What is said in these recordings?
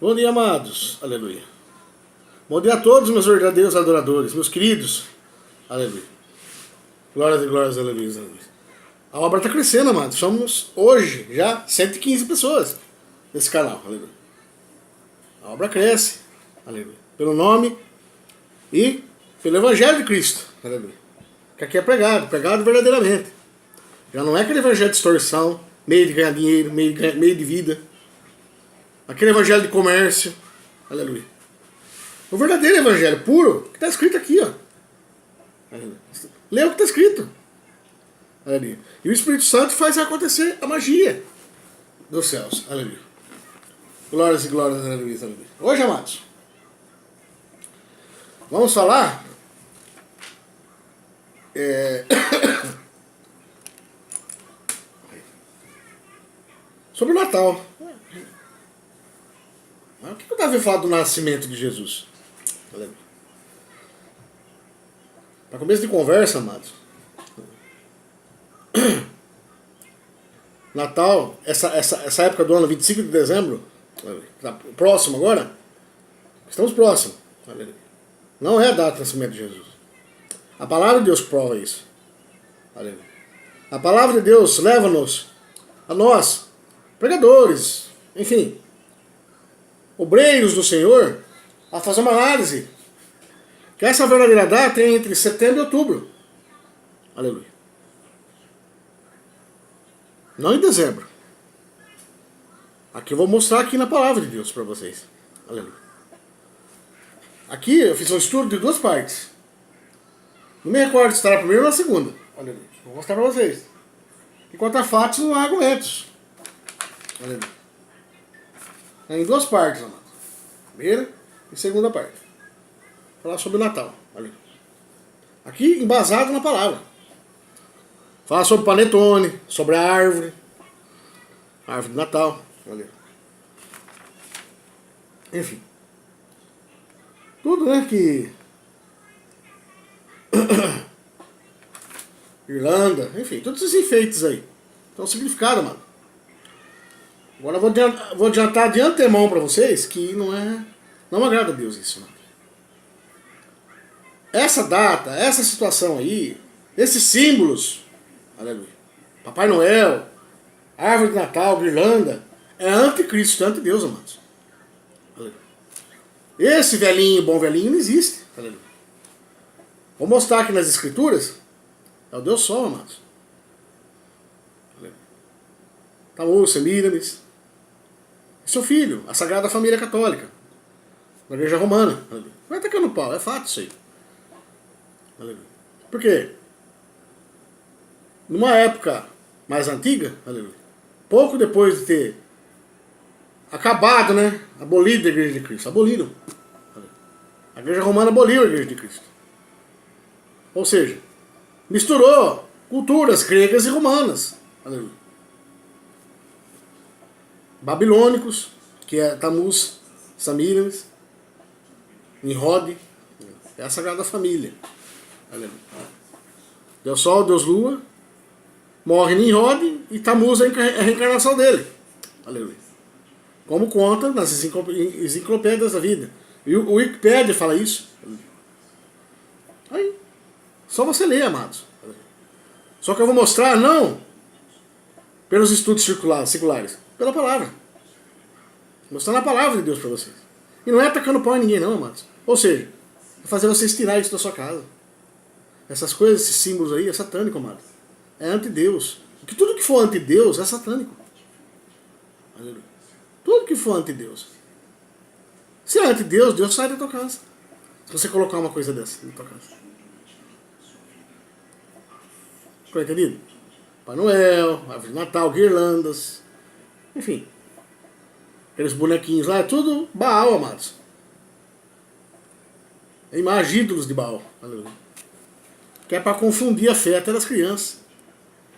Bom dia, amados. Aleluia. Bom dia a todos, meus verdadeiros adoradores, meus queridos. Aleluia. Glórias e glórias, aleluia, aleluia. A obra está crescendo, amados. Somos hoje já 115 pessoas nesse canal. Aleluia. A obra cresce. Aleluia. Pelo nome e pelo Evangelho de Cristo. Aleluia. Que aqui é pregado verdadeiramente. Já não é aquele evangelho de extorsão, meio de ganhar dinheiro, meio de vida. Aquele evangelho de comércio. Aleluia. O verdadeiro evangelho puro, que está escrito aqui, ó. Aleluia. Lê o que está escrito. Aleluia. E o Espírito Santo faz acontecer a magia dos céus. Aleluia. Glórias e glórias, aleluia, aleluia. Hoje, amados, vamos falar sobre o Natal. O que eu estava falando do nascimento de Jesus? Para começo de conversa, amados, Natal, essa época do ano, 25 de dezembro, tá próximo agora, estamos próximos. Não é a data do nascimento de Jesus. A palavra de Deus prova isso. A palavra de Deus leva-nos, a nós, pregadores, enfim, obreiros do Senhor, a fazer uma análise. Que essa verdadeira data é entre setembro e outubro. Aleluia. Não em dezembro. Aqui eu vou mostrar aqui na palavra de Deus para vocês. Aleluia. Aqui eu fiz um estudo de duas partes. Não me recordo se está na primeira ou na segunda. Aleluia. Vou mostrar para vocês. Enquanto há fatos, não há argumentos. Aleluia. É em duas partes, amado. Primeira e segunda parte. Falar sobre o Natal. Aleluia. Aqui embasado na palavra. Falar sobre o panetone, sobre a árvore. A árvore de Natal. Aleluia. Enfim. Tudo, né, que... Irlanda, enfim, todos esses enfeites aí. Então, significado, mano. Agora eu vou adiantar de antemão para vocês que não agrada a Deus isso, mano. Essa data, essa situação aí, esses símbolos, aleluia, Papai Noel, árvore de Natal, guirlanda, é anticristo, é anti-Deus, amados. Aleluia. Esse velhinho, bom velhinho, não existe. Aleluia. Vou mostrar aqui nas escrituras, é o Deus Sol, amados. Tammuz, Semíramis, seu filho, a Sagrada Família Católica, na Igreja Romana. Aleluia. Vai tacando pau, é fato isso aí. Aleluia. Por quê? Numa época mais antiga, aleluia, pouco depois de ter acabado, né, abolido a Igreja de Cristo, aboliram. A Igreja Romana aboliu a Igreja de Cristo. Ou seja, misturou culturas gregas e romanas. Aleluia. Babilônicos, que é Tammuz, Semíramis, Nimrod, é a Sagrada Família. Aleluia. Deus Sol, Deus Lua, morre Nimrod e Tammuz é a reencarnação dele. Aleluia. Como conta nas enciclopédias da vida. E o Wikipédia fala isso. Aí, só você ler, amados. Só que eu vou mostrar, não pelos estudos seculares, pela palavra. Mostrando a palavra de Deus para vocês. E não é atacando pau em ninguém, não, amados. Ou seja, é fazer vocês tirar isso da sua casa. Essas coisas, esses símbolos aí, é satânico, amado. É anti-Deus. Porque tudo que for anti-Deus é satânico. Aleluia. Tudo que for anti-Deus. Se é anti-Deus, Deus sai da tua casa. Se você colocar uma coisa dessa na tua casa. Ficou entendido? Pai Noel, árvore de Natal, guirlandas, enfim. Aqueles bonequinhos lá, é tudo Baal, amados. É imagem, ídolos de Baal. Aleluia. Que é para confundir a fé até das crianças.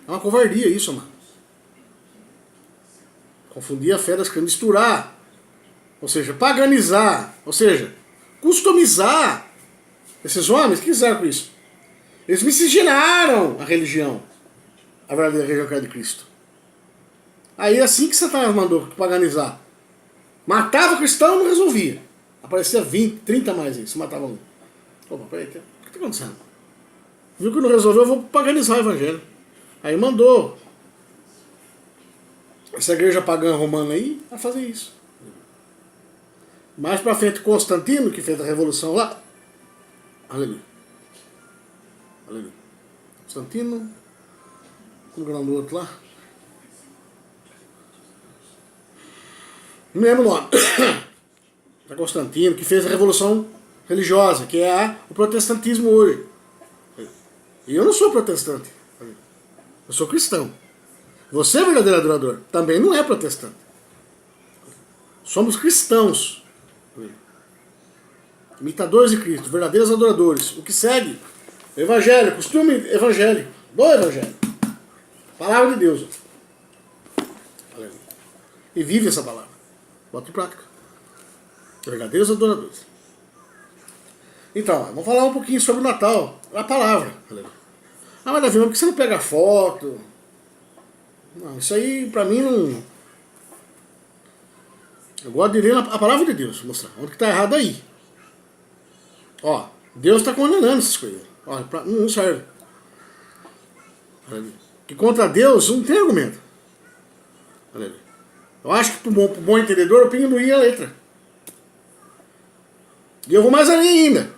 É uma covardia isso, amado. Confundir a fé das crianças, misturar. Ou seja, paganizar. Ou seja, customizar. Esses homens, o que fizeram com isso? Eles miscigenaram a religião. A verdadeira religião que é de Cristo. Aí é assim que Satanás mandou paganizar Matava o cristão e não resolvia. Aparecia 20, 30 mais aí, se matava um. Opa, peraí, o que está acontecendo? Viu que não resolveu, eu vou paganizar o evangelho. Aí mandou essa igreja pagã romana aí a fazer isso. Mais pra frente, Constantino, que fez a revolução lá. Aleluia. Aleluia. Constantino. Como é o nome do outro lá? Não lembro o nome. É Constantino, que fez a revolução religiosa, que é o protestantismo hoje. E eu não sou protestante. Eu sou cristão. Você, verdadeiro adorador, também não é protestante. Somos cristãos. Imitadores de Cristo, verdadeiros adoradores. O que segue? O evangelho, costume evangélico. Do evangelho. Palavra de Deus. E vive essa palavra. Bota em prática. Verdadeiros adoradores. Então, vamos falar um pouquinho sobre o Natal. A palavra. Ah, mas Davi, por que você não pega foto? Não, isso aí pra mim não... Eu gosto de ler a palavra de Deus, mostrar onde que tá errado aí. Ó, Deus está condenando essas coisas. Ó, não serve. Que contra Deus não tem argumento. Eu acho que pro bom entendedor eu pingo no i a letra. E eu vou mais além ainda.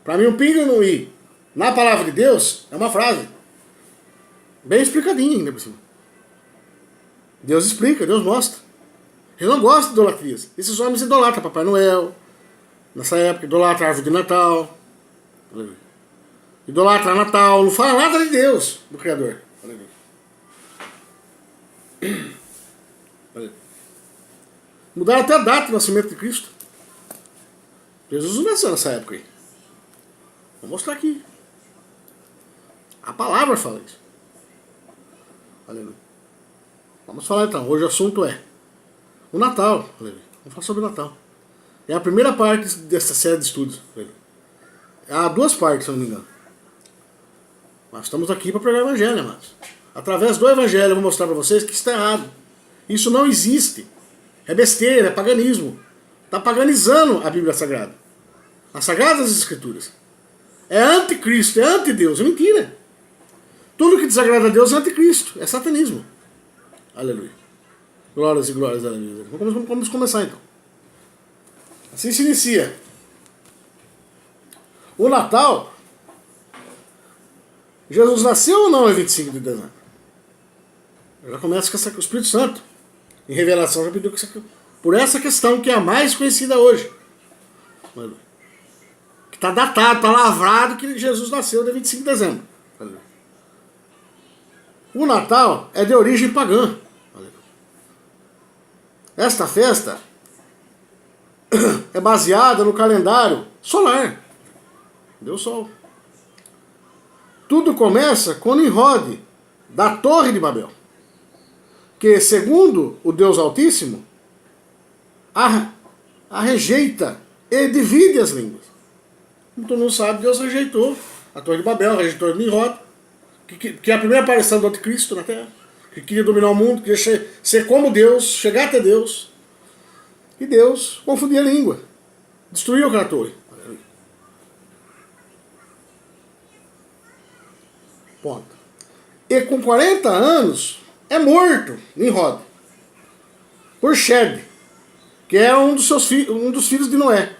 Para mim, um pingo no i na palavra de Deus é uma frase. Bem explicadinha ainda por cima. Deus explica, Deus mostra. Ele não gosta de idolatrias. Esses homens idolatram Papai Noel. Nessa época, idolatra a árvore de Natal. Idolatra Natal. Não fala nada de Deus, do Criador. Mudaram até a data do nascimento de Cristo. Jesus não nasceu nessa época aí. Vou mostrar aqui. A palavra fala isso. Aleluia. Vamos falar então. Hoje o assunto é o Natal. Aleluia. Vamos falar sobre o Natal. É a primeira parte dessa série de estudos. Há duas partes, se eu não me engano. Nós estamos aqui para pregar o Evangelho, amados. Através do Evangelho eu vou mostrar para vocês que isso está errado. Isso não existe. É besteira, é paganismo. Está paganizando a Bíblia Sagrada. As Sagradas Escrituras. É anticristo, é antideus, é mentira. Tudo que desagrada a Deus é anticristo, é satanismo. Aleluia. Glórias e glórias, aleluia. Vamos começar então. Assim se inicia. O Natal. Jesus nasceu ou não em 25 de dezembro? Já começa com o Espírito Santo. Em revelação já pediu por essa questão que é a mais conhecida hoje. Que está datado, está lavrado que Jesus nasceu dia 25 de dezembro. O Natal é de origem pagã. Esta festa é baseada no calendário solar. Deus Sol. Tudo começa com Nimrod, da Torre de Babel, que, segundo o Deus Altíssimo, a rejeita e divide as línguas. Como todo mundo sabe, Deus rejeitou a Torre de Babel, rejeitou Nimrod, que é a primeira aparição do anticristo na Terra, que queria dominar o mundo, queria ser como Deus, chegar até Deus. E Deus confundia a língua, destruiu aquela torre. Ponto. E com 40 anos é morto Nimrod por Shed, que é um dos filhos de Noé.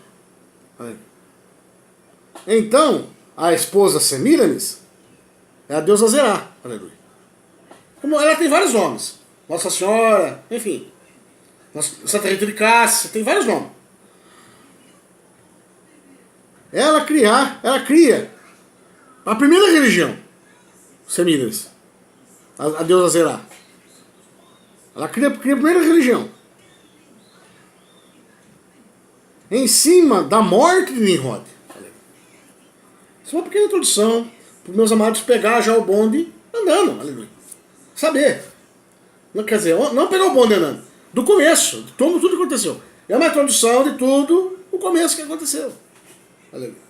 Então, a esposa Semíramis é a deusa Zerá. Aleluia. Como ela tem vários nomes. Nossa Senhora, enfim. Santa Rita de Cássia, tem vários nomes. Ela cria a primeira religião, Semíramis, a deusa Zerá. Ela cria a primeira religião. Em cima da morte de Nimrod. Isso é uma pequena introdução para os meus amados pegar já o bonde andando. Aleluia. Saber. Não, quer dizer, não pegar o bonde andando. Do começo, de tudo que aconteceu. É uma introdução de tudo, o começo que aconteceu. Aleluia.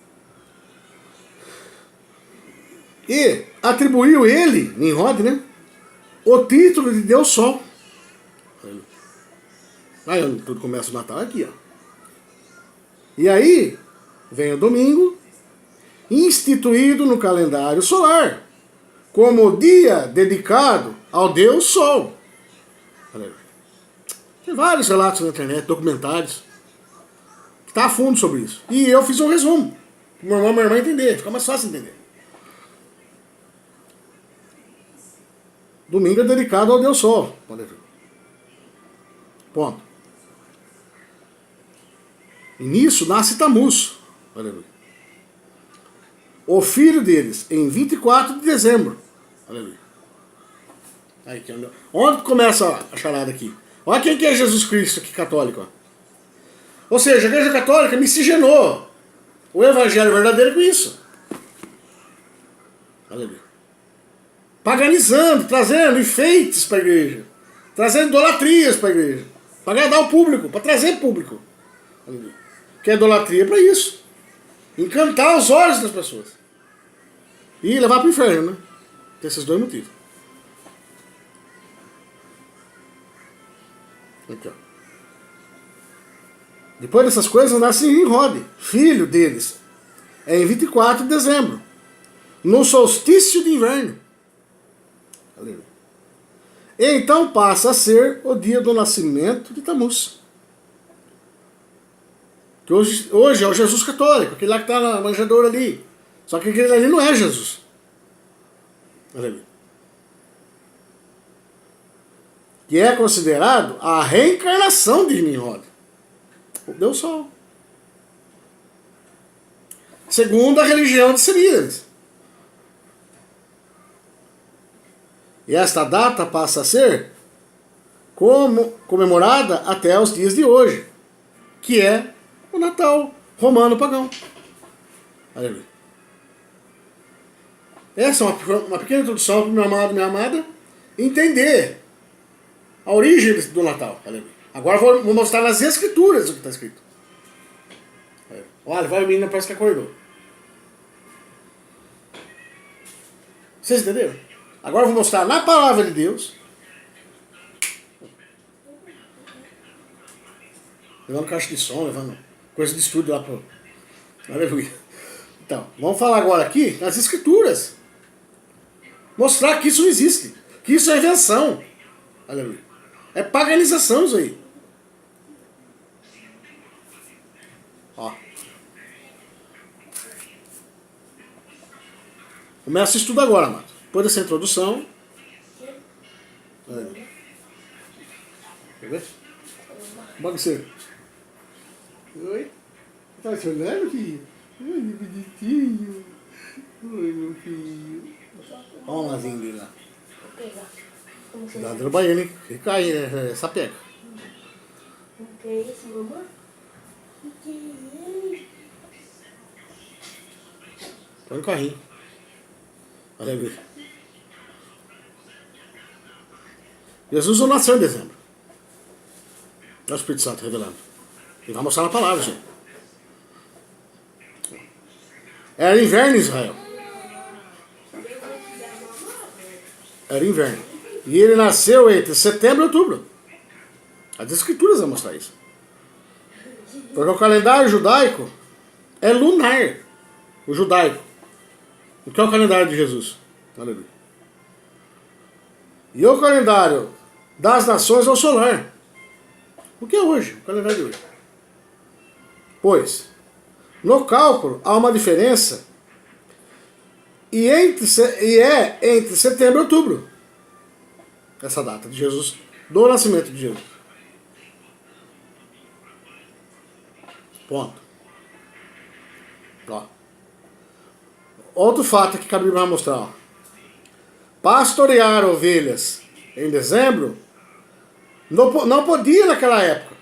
E atribuiu ele, Nimrod, né, o título de Deus Sol. Aí tudo começa o Natal aqui, ó. E aí, vem o domingo, instituído no calendário solar, como dia dedicado ao Deus Sol. Tem vários relatos na internet, documentários, que tá a fundo sobre isso. E eu fiz um resumo, para meu irmão e minha irmã entender, fica mais fácil entender. Domingo é dedicado ao Deus Sol. Ponto. E nisso nasce Tamuz. Aleluia. O filho deles, em 24 de dezembro. Aleluia. Aí, onde começa a charada aqui? Olha quem que é Jesus Cristo aqui, católico. Ó. Ou seja, a Igreja Católica miscigenou o Evangelho verdadeiro com isso. Aleluia. Paganizando, trazendo enfeites para a igreja. Trazendo idolatrias para a igreja. Para agradar o público, para trazer público. Aleluia. Que é idolatria para isso. Encantar os olhos das pessoas. E levar para o inferno, né? Tem esses dois motivos. Aqui, ó. Depois dessas coisas nasce Nimrod, filho deles. É em 24 de dezembro. No solstício de inverno. Aleluia. Então passa a ser o dia do nascimento de Tamuz. Que hoje é o Jesus católico, aquele lá que está na manjedoura ali. Só que aquele ali não é Jesus. Aleluia. Que é considerado a reencarnação de Nimrod. O Deus Sol. Segundo a religião de Semíramis. E esta data passa a ser comemorada até os dias de hoje, que é o Natal romano pagão. Aleluia. Essa é uma pequena introdução para o meu amado e minha amada entender a origem do Natal. Aleluia. Agora vou mostrar nas Escrituras o que está escrito. Olha, vai o menino, parece que acordou. Vocês entenderam? Agora eu vou mostrar na palavra de Deus. Levando caixa de som, levando coisa de estudo lá pro... Aleluia. Então, vamos falar agora aqui nas Escrituras. Mostrar que isso não existe. Que isso é invenção. Aleluia. É paganização isso aí. Ó. Começa o estudo agora, amado. Depois dessa introdução. Quer ver? Pode ser. Oi? Tá se olhando, filho? Oi, meu bonitinho. Oi, meu filho. Olha o lazinho dele lá. Cuidado no banheiro, hein? Ele cai, essa pega. O que é isso, mamãe? O que é isso? Põe no carrinho. Olha aí. Jesus não nasceu em dezembro. É o Espírito Santo revelando. Ele vai mostrar na palavra, gente. Era inverno em Israel. Era inverno. E ele nasceu entre setembro e outubro. As Escrituras vão mostrar isso. Porque o calendário judaico é lunar. O judaico. O que é o calendário de Jesus? Aleluia. E o calendário das nações é o solar. O que é hoje? O calendário de hoje. Pois, no cálculo há uma diferença e é entre setembro e outubro. Essa data de Jesus, do nascimento de Jesus. Ponto. Ó. Outro fato que a Bíblia vai mostrar. Ó. Pastorear ovelhas em dezembro não podia naquela época.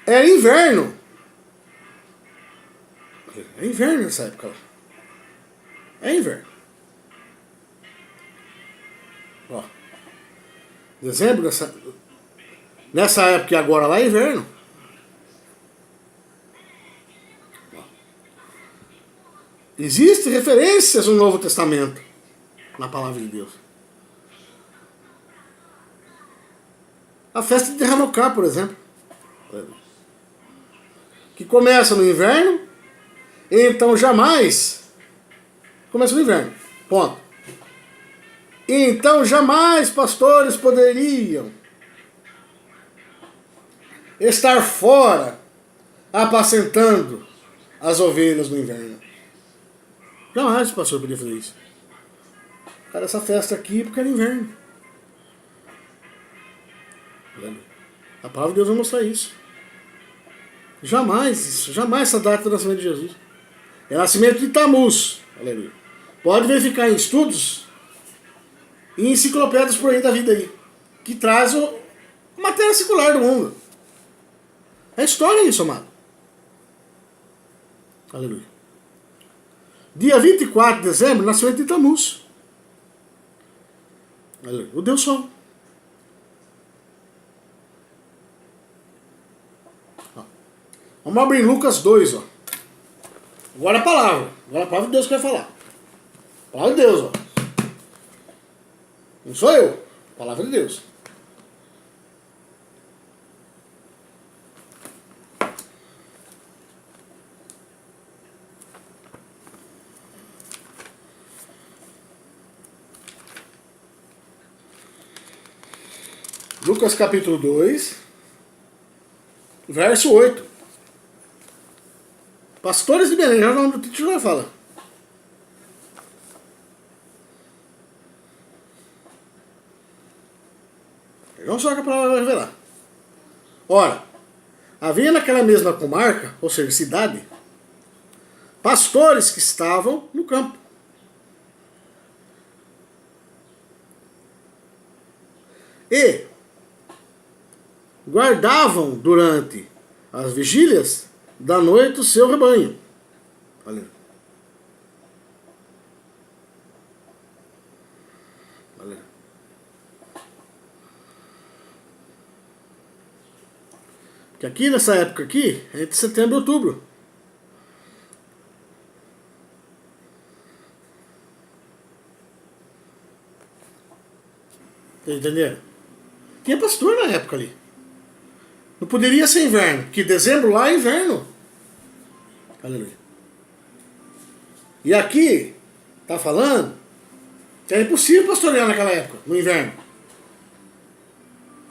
Era inverno. É inverno nessa época. É inverno. Ó. Dezembro, nessa época e agora lá é inverno. Existem referências no Novo Testamento, na palavra de Deus. A festa de Hanukkah, por exemplo. Que começa no inverno, então jamais... Começa no inverno, ponto. Então jamais pastores poderiam estar fora apacentando as ovelhas no inverno. Jamais o pastor podia fazer isso. Cara, essa festa aqui porque era inverno. A palavra de Deus vai mostrar isso. Jamais isso, jamais essa data do nascimento de Jesus. É o nascimento de Tamuz. Aleluia. Pode verificar em estudos e enciclopédias por aí da vida aí, que traz a matéria secular do mundo. É história isso, amado. Aleluia. Dia 24 de dezembro, nascimento de Tamuz. Aleluia. O Deus Sol. Vamos abrir Lucas 2, ó. Agora a palavra. Agora a palavra de Deus que vai falar. A palavra de Deus, ó. Não sou eu. A palavra de Deus. Lucas capítulo 2, verso 8. Pastores de Belém, já o nome do título já fala. Não só que a palavra vai revelar. Ora, havia naquela mesma comarca, ou seja, cidade, pastores que estavam no campo. E guardavam durante as vigílias da noite o seu rebanho. Olha. Olha. Porque aqui nessa época aqui, é entre setembro e outubro. Tá entendendo? Tinha pastor na época ali. Não poderia ser inverno, porque dezembro lá é inverno. Aleluia. E aqui, tá falando que é impossível pastorear naquela época, no inverno.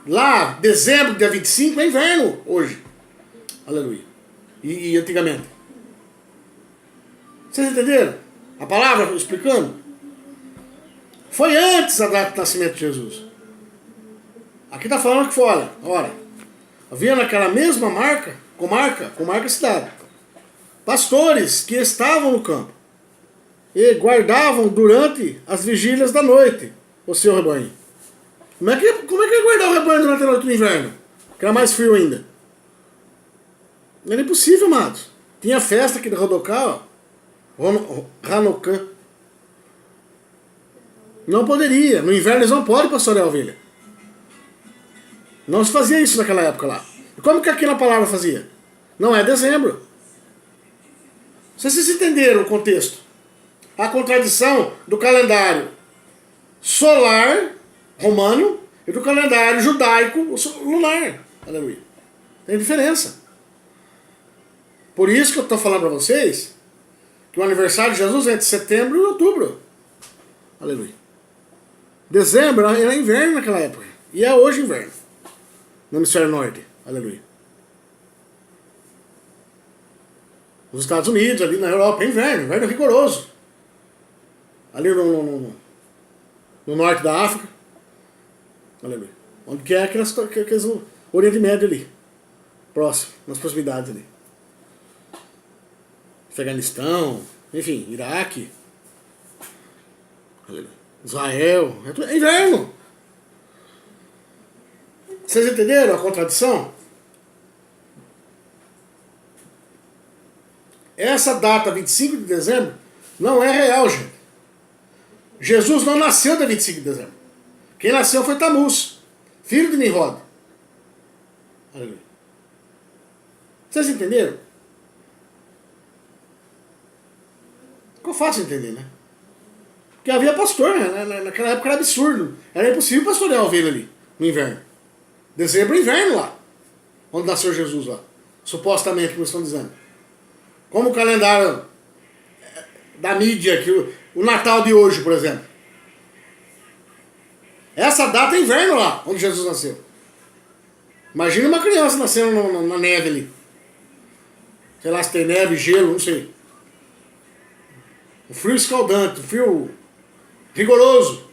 Lá, dezembro, dia 25, é inverno hoje. Aleluia. E antigamente. Vocês entenderam? A palavra explicando? Foi antes da data do nascimento de Jesus. Aqui tá falando que foi, olha. Havia naquela mesma comarca cidade, pastores que estavam no campo e guardavam durante as vigílias da noite o seu rebanho. Como é que ia guardar o rebanho durante a noite do inverno? Que era mais frio ainda. Era impossível, amados. Tinha festa aqui de Hanukkah, Hanukkah. Não poderia. No inverno eles não podem pastorear a ovelha. Não se fazia isso naquela época lá. E como que aqui na palavra fazia? Não é dezembro. Vocês entenderam o contexto? A contradição do calendário solar romano e do calendário judaico lunar. Aleluia. Tem diferença. Por isso que eu estou falando para vocês que o aniversário de Jesus é entre setembro e outubro. Aleluia. Dezembro era inverno naquela época. E é hoje inverno. No hemisfério norte. Aleluia. Nos Estados Unidos, ali na Europa, é inverno rigoroso. Ali no norte da África. Aleluia. Onde que é aqueles Oriente Médio ali. Próximo, nas proximidades ali. Afeganistão, enfim, Iraque. Aleluia. Israel. É inverno. Vocês entenderam a contradição? Essa data, 25 de dezembro, não é real, gente. Jesus não nasceu dia 25 de dezembro. Quem nasceu foi Tamuz, filho de Nimrod. Aleluia. Vocês entenderam? Ficou fácil entender, né? Porque havia pastor, né? Naquela época era absurdo. Era impossível pastorear a ovelha ali, no inverno. Dezembro é inverno lá. Onde nasceu Jesus lá. Supostamente, como estão dizendo. Como o calendário da mídia, que o Natal de hoje, por exemplo. Essa data é inverno lá, onde Jesus nasceu. Imagina uma criança nascendo na neve ali. Sei lá se tem neve, gelo, não sei. Um frio escaldante, um frio rigoroso.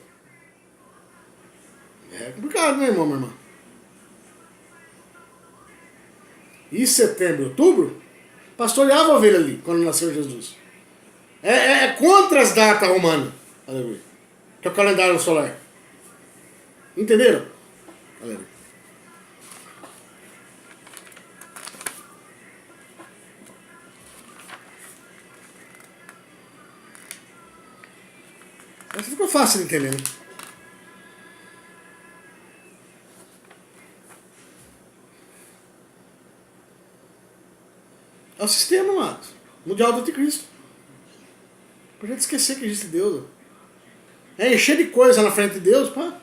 É complicado, né, irmão, minha irmã? E setembro, outubro, pastoreava a ovelha ali, quando nasceu Jesus. É contra as datas romanas. Aleluia. Que é o calendário solar. Entenderam? Aleluia. Essa ficou fácil de entender, né? É o sistema, amado. Mundial do anticristo. Pra gente esquecer que existe Deus. É encher de coisa na frente de Deus, pá.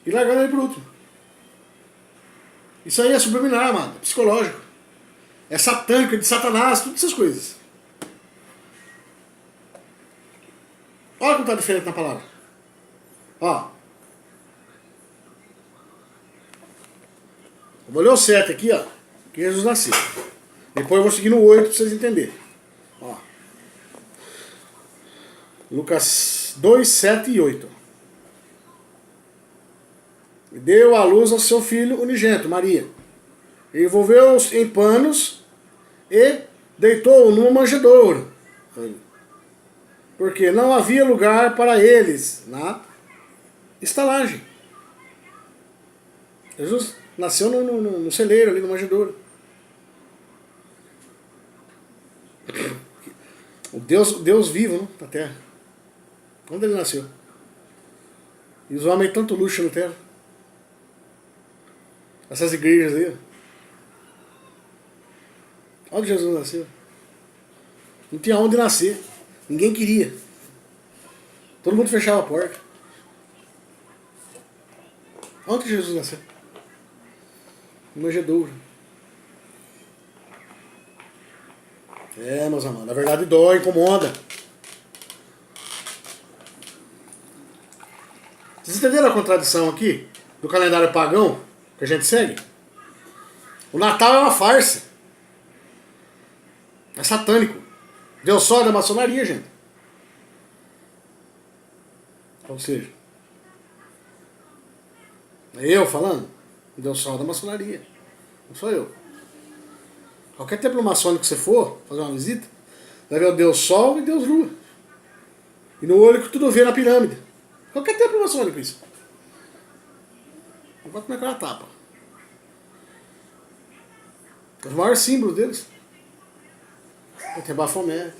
E largar ele por último. Isso aí é subliminar, amado. É psicológico. É satânico, é de Satanás, todas essas coisas. Olha como está diferente na palavra. Ó. Eu vou ler o 7 aqui, ó. Que Jesus nasceu. Depois eu vou seguir no 8 para vocês entenderem. Ó. Lucas 2, 7 e 8. E deu à luz ao seu filho unigênito, Maria. E envolveu-os em panos e deitou-o numa manjedoura. Porque não havia lugar para eles na estalagem. Jesus nasceu no celeiro, ali no manjedouro. O Deus vivo, né, na terra. Onde ele nasceu? E os homens tanto luxo na terra. Essas igrejas aí. Onde Jesus nasceu? Não tinha onde nascer. Ninguém queria. Todo mundo fechava a porta. Onde Jesus nasceu? No manjedouro. É, meus amados, a verdade dói, incomoda. Vocês entenderam a contradição aqui? Do calendário pagão que a gente segue? O Natal é uma farsa. É satânico. Deus só é da maçonaria, gente. Ou seja, é eu falando? Deus só é da maçonaria. Não sou eu. Qualquer templo maçônico que você for fazer uma visita, vai ver o Deus Sol e Deus Lua. E no olho que tudo vê na pirâmide. Qualquer templo maçônico isso. Agora como é que ela tapa? Os maiores símbolos deles. Tem Bafomé.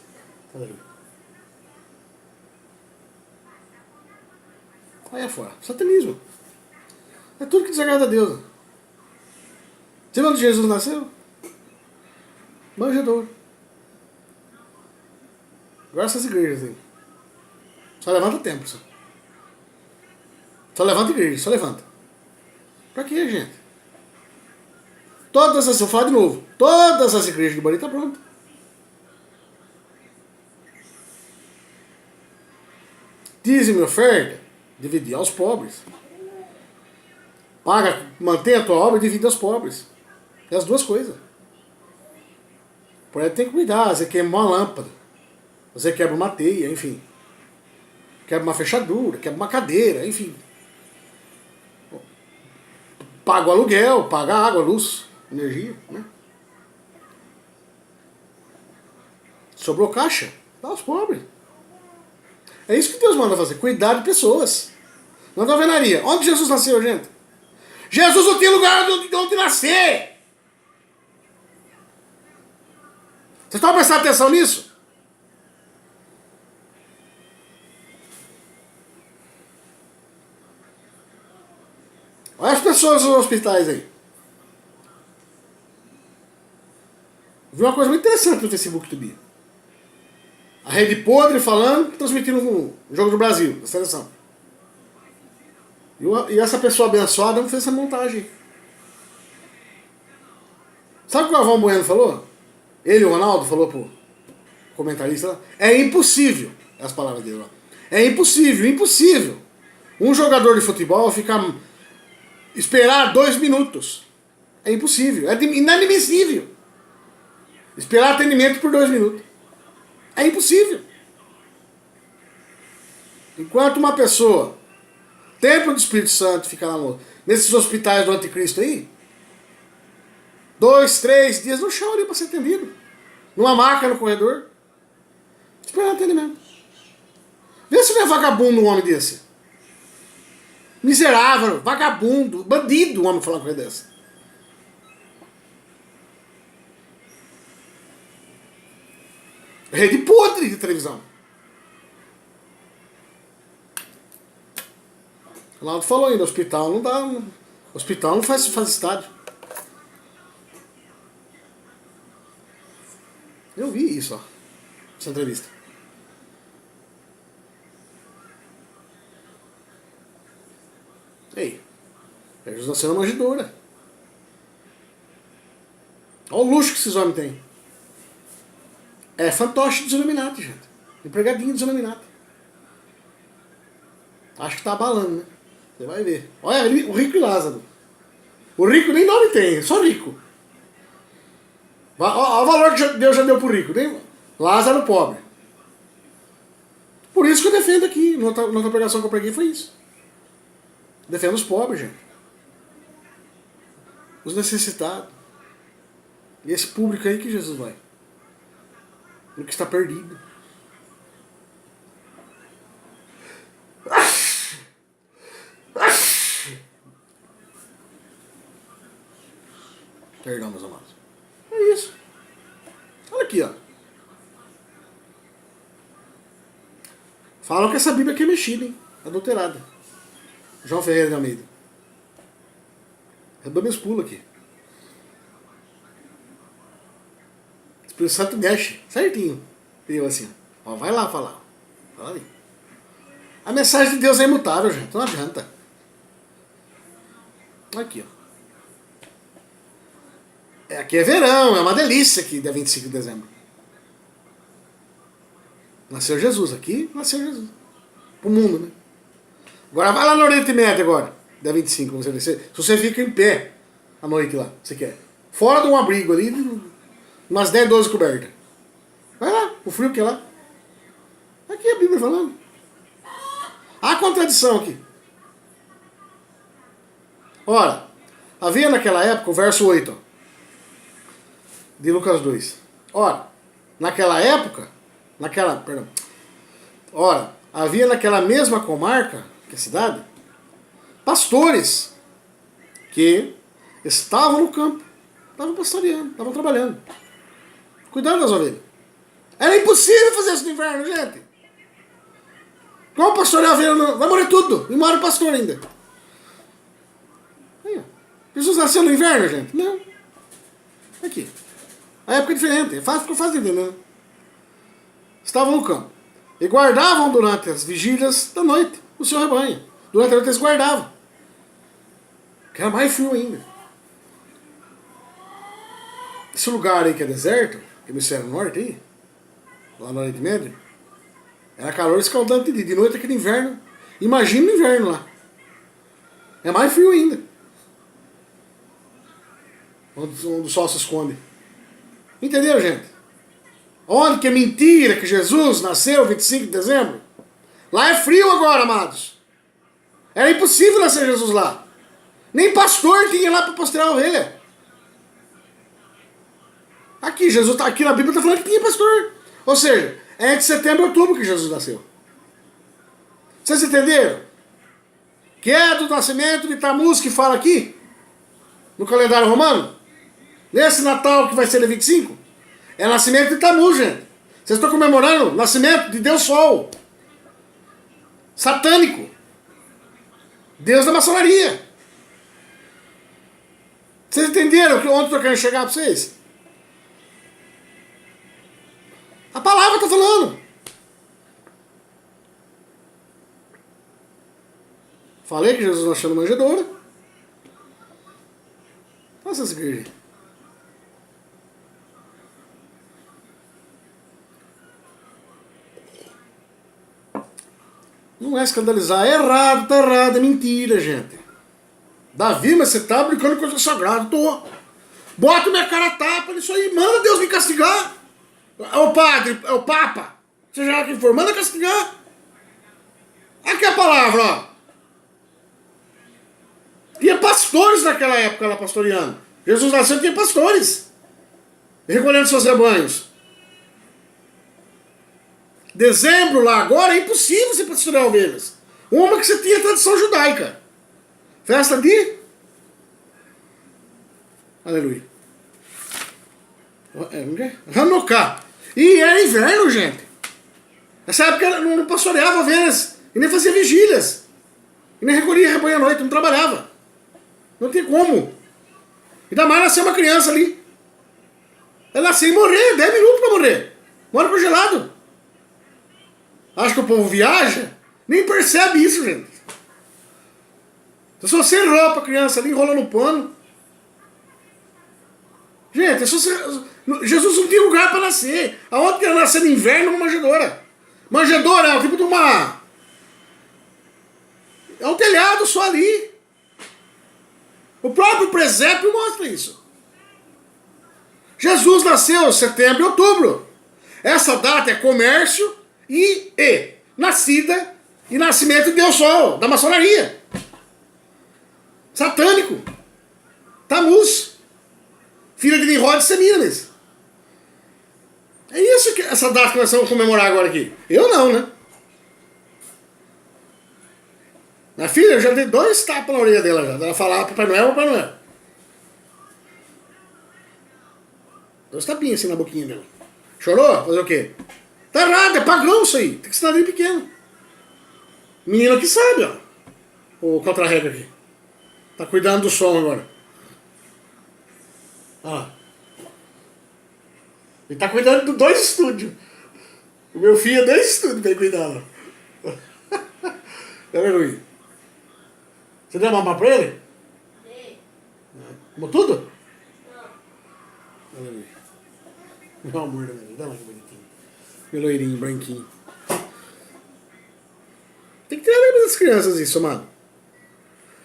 Aí é fora. Satanismo. É tudo que desagrada a Deus. Você viu onde Jesus nasceu? Manjedouro. Agora essas igrejas aí. Só levanta templo. Só levanta igreja, só levanta. Pra quê, gente? Todas as, eu falo de novo, todas as igrejas de Bari estão prontas. Dízimo e oferta, dividir aos pobres. Paga, mantém a tua obra e divide aos pobres. É as duas coisas. Porém, tem que cuidar. Você quebra uma lâmpada, você quebra uma teia, enfim. Quebra uma fechadura, quebra uma cadeira, enfim. Paga o aluguel, paga a água, a luz, energia, né? Sobrou caixa, dá aos pobres. É isso que Deus manda fazer, cuidar de pessoas. Não da alvenaria. Onde Jesus nasceu, gente? Jesus não tem lugar de onde nascer. Vocês estão prestando atenção nisso? Olha as pessoas nos hospitais aí. Vi uma coisa muito interessante no Facebook do Bia. A rede podre falando, transmitindo o jogo do Brasil, da seleção. E essa pessoa abençoada não fez essa montagem. Sabe o que o Galvão Bueno falou? Ele, o Ronaldo, falou pro comentarista lá. É impossível, as palavras dele lá. É impossível, impossível. Um jogador de futebol ficar esperar 2 minutos. É impossível, é inadmissível. Esperar atendimento por 2 minutos. É impossível. Enquanto uma pessoa, templo do Espírito Santo, fica lá nesses hospitais do anticristo aí, 2, 3 dias no chão ali para ser atendido. Numa maca no corredor. Esperando atendimento. Vê se não é vagabundo um homem desse. Miserável, vagabundo, bandido um homem falar uma coisa dessa. Rede podre de televisão. O Ronaldo falou ainda, hospital não dá. Hospital não faz estádio. Eu vi isso, ó. Essa entrevista. Ei, Jesus nasceu na manjedoura. Olha o luxo que esses homens têm. É fantoche dos Illuminati, gente. Empregadinho dos Illuminati. Acho que tá abalando, né? Você vai ver. Olha ali, o rico e Lázaro. O rico nem nome tem, só rico. Olha o valor que Deus já deu pro rico. Nem Lázaro pobre. Por isso que eu defendo aqui. Na outra pregação que eu preguei foi isso. Defendo os pobres, gente. Os necessitados. E esse público aí que Jesus vai. O que está perdido. Perdão, meus amados. É isso. Olha aqui, ó. Falam que essa Bíblia aqui é mexida, hein? Adulterada. João Ferreira de Almeida. Eu dou meus pulos aqui. O Espírito Santo mexe certinho. E eu assim, ó, vai lá falar. Fala ali. A mensagem de Deus é imutável, gente. Não adianta. Aqui, ó. Aqui é verão, é uma delícia aqui, dia 25 de dezembro. Nasceu Jesus aqui, nasceu Jesus. Pro mundo, né? Agora vai lá no Oriente Médio agora, dia 25, você vê. Se você fica em pé à noite lá, você quer. Fora de um abrigo ali, umas 10, 12 cobertas. Vai lá, o frio que é lá. Aqui a Bíblia falando. Há contradição aqui. Ora, havia naquela época, o verso 8, ó, de Lucas 2. Ora, naquela época, ora, havia naquela mesma comarca, que é a cidade, pastores que estavam no campo, estavam pastoreando, estavam trabalhando, cuidando das ovelhas. Era impossível fazer isso no inverno, gente. Como pastorear a ovelha? Vai morrer tudo, e mora o pastor ainda. Aí, ó. Jesus nasceu no inverno, gente? Não. Aqui. A época é diferente, ficou fácil de entender, né? Estavam no campo e guardavam durante as vigílias da noite o seu rebanho. Durante a noite eles guardavam. Que era mais frio ainda. Esse lugar aí que é deserto, hemisfério norte aí, lá no Oriente Médio, era calor escaldante de noite, aquele inverno. Imagina o inverno lá. É mais frio ainda. Onde o sol se esconde. Entenderam, gente? Onde que é mentira que Jesus nasceu 25 de dezembro? Lá é frio agora, amados. Era impossível nascer Jesus lá. Nem pastor tinha lá para pastorear a ovelha. Aqui, Jesus aqui na Bíblia está falando que tinha pastor. Ou seja, é entre setembro e outubro que Jesus nasceu. Vocês entenderam? Que é do nascimento de Tammuz que fala aqui? No calendário romano? Nesse Natal que vai ser dia 25? É o nascimento de Tammuz, gente. Vocês estão comemorando o nascimento de Deus Sol. Satânico. Deus da maçonaria. Vocês entenderam onde eu estou querendo chegar para vocês? A palavra está falando. Falei que Jesus nasceu na manjedoura. Olha essas igrejas. Não é escandalizar, é errado, tá errado, é mentira, gente. Davi, mas você tá brincando com coisa sagrada, tô. Bota minha cara a tapa nisso aí, manda Deus me castigar. É o padre, é o papa, seja lá quem for, manda castigar. Aqui é a palavra, ó. Tinha pastores naquela época lá pastoreando. Jesus nasceu, tinha pastores recolhendo seus rebanhos. Dezembro lá agora é impossível você pastorear ovelhas. Uma que você tinha tradição judaica. Festa de aleluia. Hanukkah. E era inverno, gente. Nessa época não pastoreava ovelhas e nem fazia vigílias. E nem recolhia rebanho à noite, não trabalhava. Não tem como. Ainda mais nascer uma criança ali. Ela nasceu e morrer, 10 minutos pra morrer. Mora congelado. Acha que o povo viaja? Nem percebe isso, gente. Se você enrola a criança ali, enrola no pano. Gente, Jesus não tinha lugar para nascer. Aonde que ia nascer no inverno? Uma manjedoura. Manjedoura é o tipo de uma... É um telhado só ali. O próprio presépio mostra isso. Jesus nasceu em setembro e outubro. Essa data é comércio e nascida e nascimento de Deus Sol, da maçonaria. Satânico. Tamuz. Filha de Nimrod e Semiramis. É isso que essa data que nós vamos comemorar agora aqui. Eu não, né? Minha filha, eu já dei 2 tapas na orelha dela já. Ela falava Papai Noel, Papai Noel. 2 tapinhas assim na boquinha dela. Chorou? Fazer o quê? Tá errado, é pagão isso aí. Tem que ensinar desde pequeno. Menina que sabe, ó. O contra-regra aqui. Tá cuidando do som agora. Ó. Ele tá cuidando de 2 estúdios. O meu filho é 2 estúdios pra ele cuidar, ó. Aleluia. Você deu mamar pra ele? Dei. Comeu tudo? Não. Aleluia. Meu amor da minha vida, dá lá que bonitinho. Meu loirinho, branquinho. Tem que ter a lembrança das crianças isso, mano.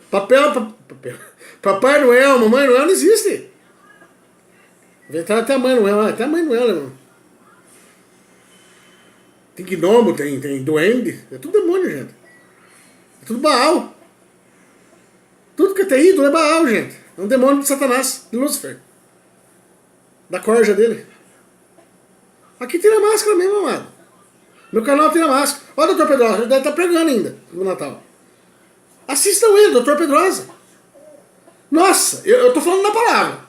Papel. Papai Noel, Mamãe Noel não existe. Inventaram até a Mãe Noel, até a Mãe Noel, né, mano? Tem gnomo, tem duende. É tudo demônio, gente. É tudo Baal. Tudo que tem ídolo é Baal, gente. É um demônio de Satanás, de Lúcifer. Da corja dele. Aqui tira a máscara mesmo, amado. Meu canal tira a máscara. Olha o Dr. Pedrosa, ele deve estar pregando ainda no Natal. Assistam ele, Dr. Pedrosa. Nossa, eu tô falando na palavra.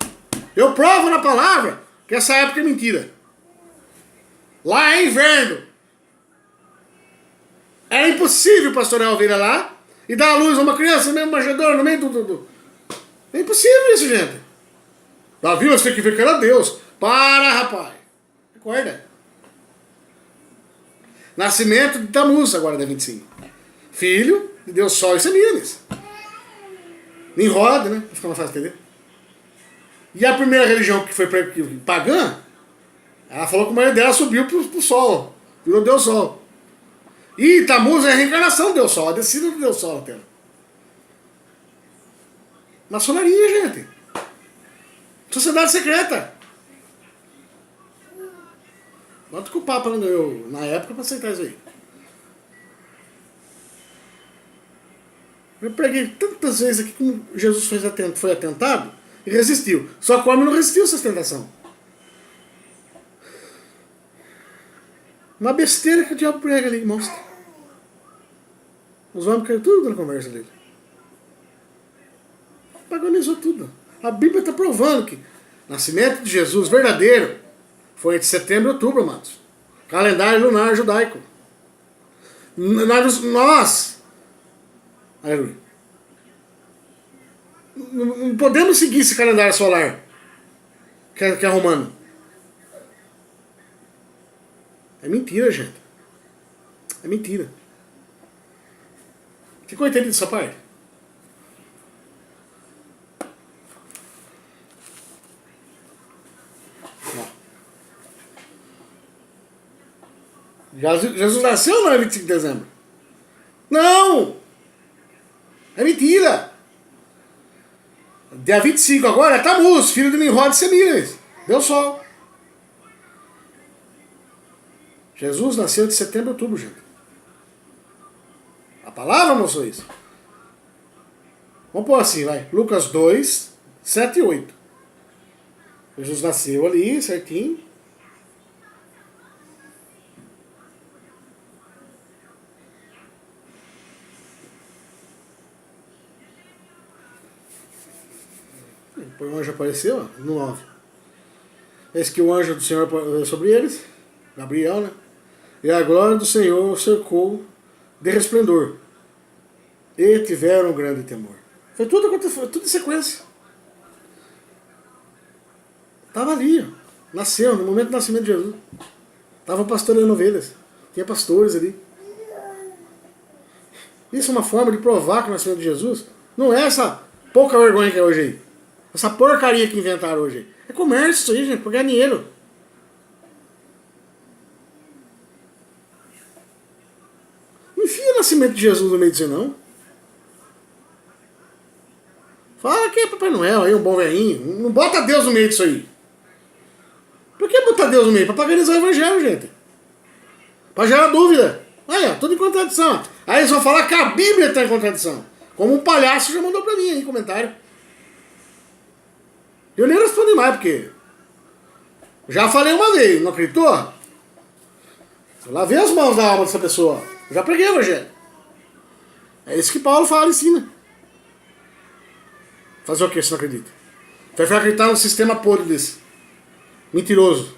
Eu provo na palavra que essa época é mentira. Lá é inverno. Era impossível pastorear a ovelha lá e dar a luz a uma criança, mesmo manjedora, no meio do... É impossível isso, gente. Davi, você tem que ver que era Deus. Para, rapaz. Acorda. Nascimento de Tamuz, agora da 25. Filho de Deus Sol e Semiramis. Nimrod, né? Fica mais fácil entender. E a primeira religião que foi pagã, ela falou que o marido dela subiu pro sol. Virou Deus Sol. E Tamuz é a reencarnação do Deus Sol, a descida do Deus Sol na Terra. Maçonaria, gente. Sociedade secreta. Quanto que o Papa não ganhou na época para aceitar isso aí? Eu preguei tantas vezes aqui que Jesus foi atentado e resistiu. Só que o homem não resistiu a essa tentação. Uma besteira que o diabo prega ali, mostra. Os homens caíram tudo na conversa dele. Paganizou tudo. A Bíblia está provando que o nascimento de Jesus verdadeiro foi entre setembro e outubro, amados. Calendário lunar judaico. Nós, aleluia, não podemos seguir esse calendário solar, que é romano. É mentira, gente. É mentira. Ficou entendido essa parte? Jesus nasceu ou não é 25 de dezembro? Não! É mentira! Dia 25 agora é Tamuz, filho de Nimrod e Semíramis. Deu sol. Jesus nasceu de setembro a outubro, gente. A palavra mostrou isso. Vamos pôr assim, vai. Lucas 2, 7 e 8. Jesus nasceu ali, certinho. Depois o anjo apareceu, ó, no 9. Eis que o anjo do Senhor sobre eles, Gabriel, né? E a glória do Senhor cercou de resplendor. E tiveram um grande temor. Foi tudo em sequência. Estava ali, ó. Nasceu, no momento do nascimento de Jesus. Estava pastoreando ovelhas. Tinha pastores ali. Isso é uma forma de provar que o nascimento de Jesus não é essa pouca vergonha que é hoje aí. Essa porcaria que inventaram hoje aí. É comércio isso aí, gente, pra ganhar dinheiro. Não enfia o nascimento de Jesus no meio disso, não. Fala que é Papai Noel aí, um bom velhinho. Não bota Deus no meio disso aí. Por que botar Deus no meio? Pra paganizar o evangelho, gente. Pra gerar dúvida. Aí, ó, tudo em contradição. Aí eles vão falar que a Bíblia está em contradição. Como um palhaço já mandou pra mim aí em comentário. Eu nem respondi mais, porque já falei uma vez, não acreditou? Eu lavei as mãos da alma dessa pessoa. Eu já preguei o evangelho. É isso que Paulo fala e ensina. Fazer o que se não acredita? Vai acreditar num sistema podre desse. Mentiroso.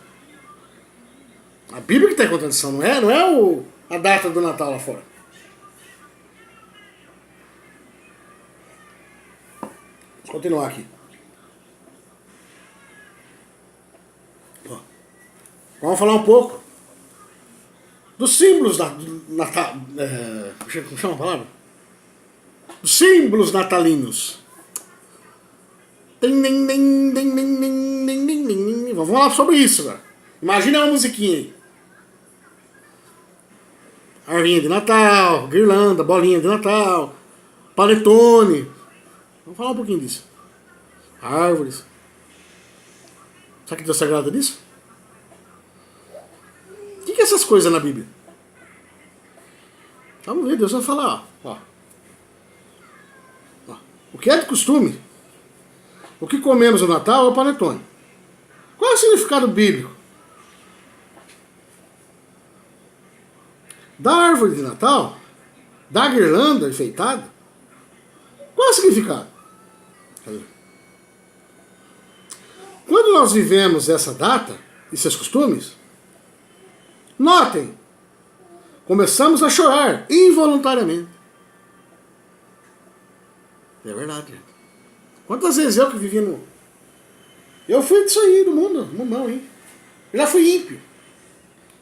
A Bíblia que está em contradição, não é? Não é a data do Natal lá fora. Vamos continuar aqui. Ó. Vamos falar um pouco dos símbolos do Natal. Como chama a palavra? Dos símbolos natalinos. Vamos falar sobre isso agora. Imagina uma musiquinha aí. Arvinha de Natal, guirlanda, bolinha de Natal, panetone. Vamos falar um pouquinho disso. Árvores. Sabe que Deus se agrada disso? O que é essas coisas na Bíblia? Vamos ver, Deus vai falar. Ó. O que é de costume? O que comemos no Natal é o panetone. Qual é o significado bíblico da árvore de Natal, da guirlanda enfeitada? Qual é o significado? Quando nós vivemos essa data e seus costumes, notem, começamos a chorar involuntariamente. É verdade, gente. Quantas vezes eu que vivi no... Eu fui disso aí, do mundo, mundão, hein? Eu já fui ímpio.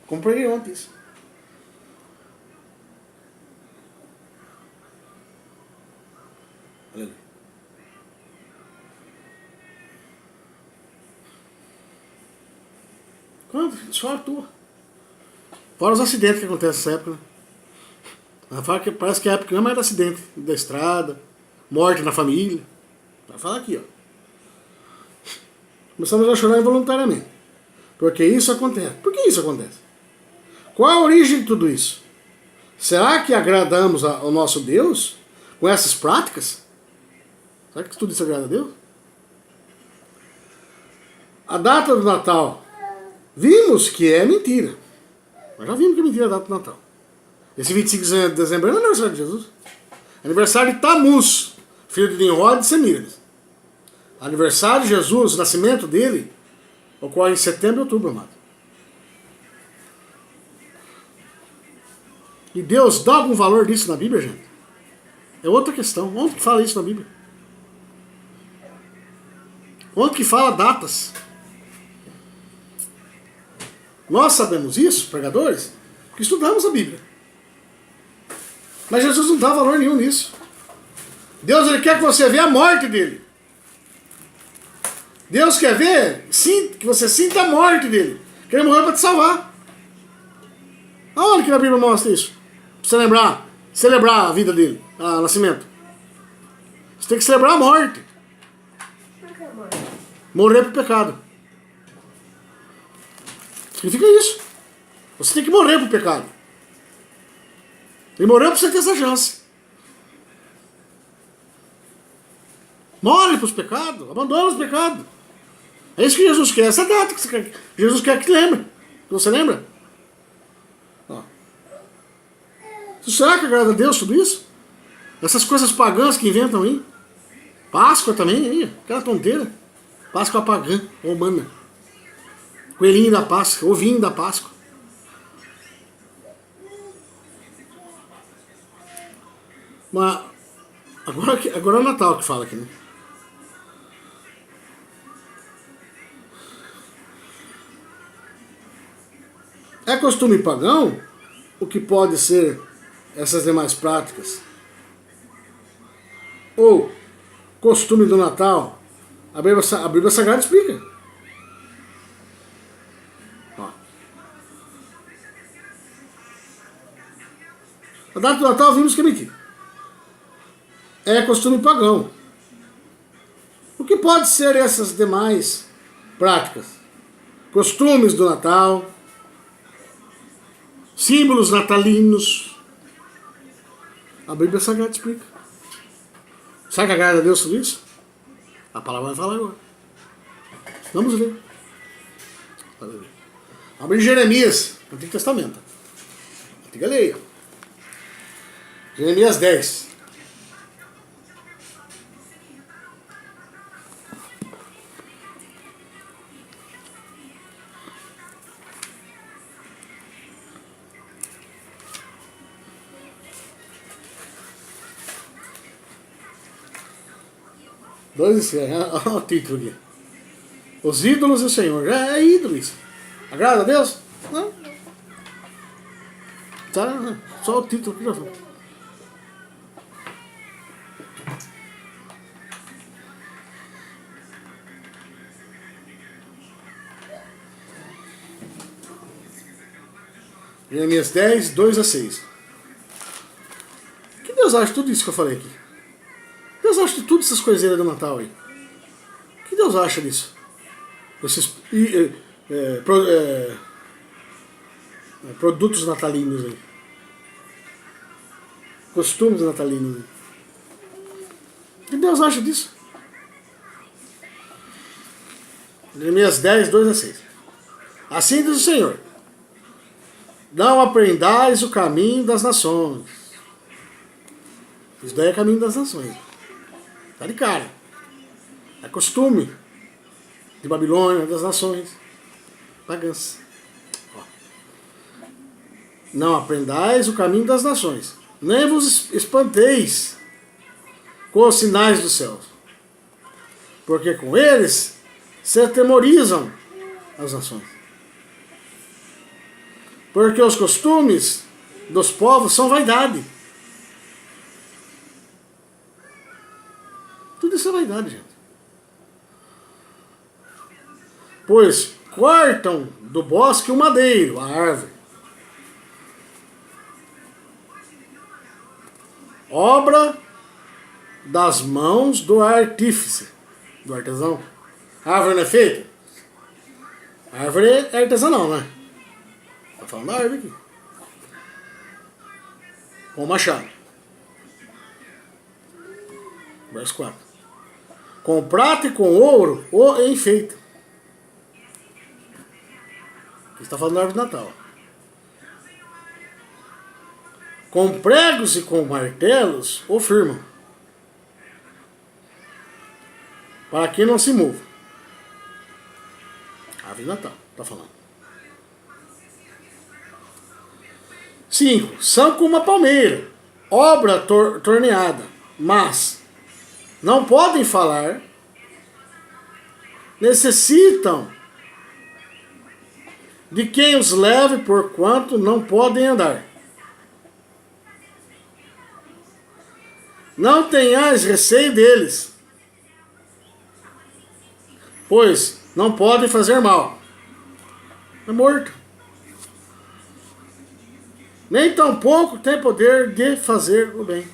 Comprei ontem isso. Aleluia. Quando? Só atua. Fora os acidentes que acontecem nessa época, né? Parece que a época não é mais acidente da estrada, morte na família. Vai falar aqui, ó. Começamos a chorar involuntariamente. Porque isso acontece. Por que isso acontece? Qual a origem de tudo isso? Será que agradamos ao nosso Deus com essas práticas? Será que tudo isso agrada a Deus? A data do Natal, vimos que é mentira. Nós já vimos que é mentira a data do Natal. Esse 25 de dezembro é aniversário de Jesus. Aniversário de Tamuz, filho de Nimrod e Semíramis. Aniversário de Jesus, o nascimento dele, ocorre em setembro e outubro, amado. E Deus dá algum valor disso na Bíblia, gente? É outra questão. Onde que fala isso na Bíblia? Onde que fala datas? Nós sabemos isso, pregadores, porque estudamos a Bíblia. Mas Jesus não dá valor nenhum nisso. Deus ele quer que você veja a morte dele. Deus quer ver que você sinta a morte dele. Que ele morreu para te salvar. Aonde que na Bíblia mostra isso? Pra você lembrar celebrar a vida dele, o nascimento. Você tem que celebrar a morte. Por que, amor? Morrer pro pecado. Significa isso. Você tem que morrer pro pecado. E morreu pra você ter essa chance. Morre pros pecados, abandona os pecados. É isso que Jesus quer, essa data que você quer. Jesus quer que lembre. Que você lembra? Ó. Será que agrada a Deus tudo isso? Essas coisas pagãs que inventam aí? Páscoa também, aí, aquela tonteira. Páscoa pagã, romana. Coelhinho da Páscoa, ovinho da Páscoa. Mas agora é o Natal que fala aqui, né? É costume pagão o que pode ser essas demais práticas? Ou costume do Natal? A Bíblia Sagrada explica. Ó. A data do Natal vimos que aqui. É costume pagão. O que pode ser essas demais práticas? Costumes do Natal, símbolos natalinos. A Bíblia Sagrada explica. Sabe que agrada a Deus tudo isso? A palavra vai falar agora. Vamos ler. Abre Jeremias, Antigo Testamento. Antiga lei. Jeremias 10. Olha o título aqui. Os ídolos do Senhor. É ídolo isso. Agrada a Deus? Não. Tá, só o título aqui já foi. Jeremias 10, 2 a 6. O que Deus acha de tudo isso que eu falei aqui? Deus acha de tudo essas coisinhas do Natal aí. O que Deus acha disso? Esses produtos natalinos aí. Costumes natalinos aí. O que Deus acha disso? Jeremias 10, 2 a 6. Assim diz o Senhor: não aprendais o caminho das nações. Isso daí é caminho das nações. Tá de cara. É costume de Babilônia, das nações pagãs. Ó. Não aprendais o caminho das nações, nem vos espanteis com os sinais dos céus, porque com eles se atemorizam as nações. Porque os costumes dos povos são vaidade. Tudo isso é vaidade, gente. Pois cortam do bosque o madeiro, a árvore. Obra das mãos do artífice, do artesão. A árvore não é feita? A árvore é artesanal, né? Tá falando da árvore aqui. Com o machado. Verso 4. Com prata e com ouro o enfeita. Aqui está falando da árvore de Natal. Com pregos e com martelos o firmam, para que não se mova. Árvore de Natal, está falando. 5. São como uma palmeira, obra torneada, mas não podem falar, necessitam de quem os leve, porquanto não podem andar. Não tenhais receio deles, pois não podem fazer mal. É morto. nem tampouco tem poder de fazer o bem.